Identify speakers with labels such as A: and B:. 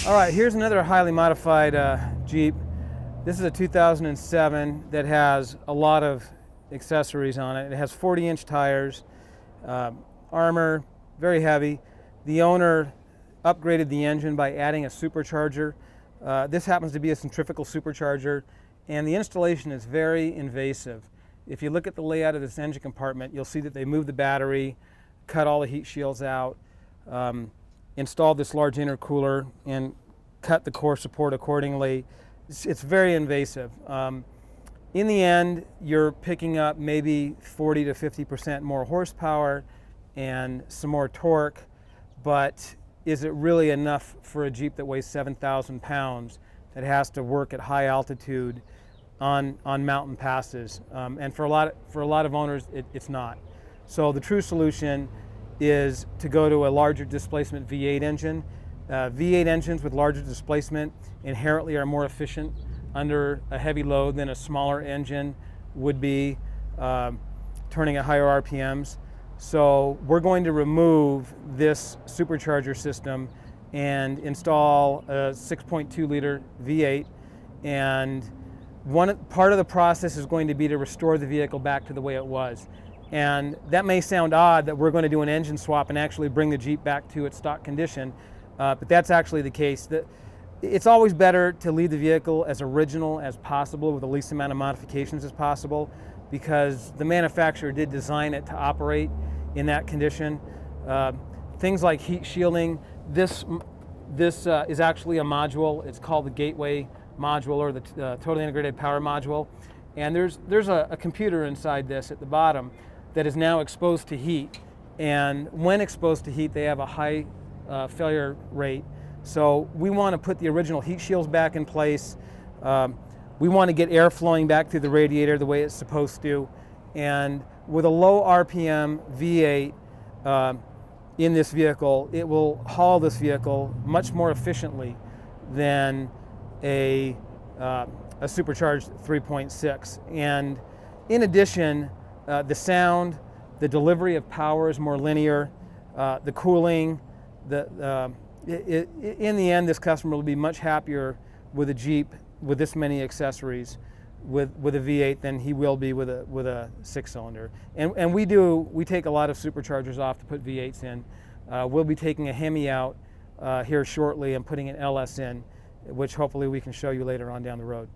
A: All right, here's another highly modified Jeep. This is a 2007 that has a lot of accessories on it. It has 40-inch tires, armor, very heavy. The owner upgraded the engine by adding a supercharger. This happens to be a centrifugal supercharger, and the installation is very invasive. If you look at the layout of this engine compartment, you'll see that they moved the battery, cut all the heat shields out, installed this large intercooler, and cut the core support accordingly. It's very invasive. In the end, you're picking up maybe 40 to 50% more horsepower and some more torque, but is it really enough for a Jeep that weighs 7,000 pounds that has to work at high altitude on mountain passes? And for a lot of owners, it's not. So the true solution is to go to a larger displacement V8 engine. V8 engines with larger displacement inherently are more efficient under a heavy load than a smaller engine would be, turning at higher RPMs. So we're going to remove this supercharger system and install a 6.2 liter V8, and part of the process is going to be to restore the vehicle back to the way it was. And that may sound odd that we're going to do an engine swap and actually bring the Jeep back to its stock condition, but that's actually the case. It's always better to leave the vehicle as original as possible with the least amount of modifications as possible, because the manufacturer did design it to operate in that condition. Things like heat shielding, this is actually a module. It's called the gateway module, or the totally integrated power module. And there's a computer inside this at the bottom that is now exposed to heat. And when exposed to heat, they have a high failure rate. So we want to put the original heat shields back in place. We want to get air flowing back through the radiator the way it's supposed to. And with a low RPM V8 in this vehicle, it will haul this vehicle much more efficiently than a supercharged 3.6. And in addition, the sound, the delivery of power is more linear, the cooling, in the end, this customer will be much happier with a Jeep with this many accessories with a V8 than he will be with a 6-cylinder. And we take a lot of superchargers off to put V8s in. We'll be taking a Hemi out here shortly and putting an LS in, which hopefully we can show you later on down the road.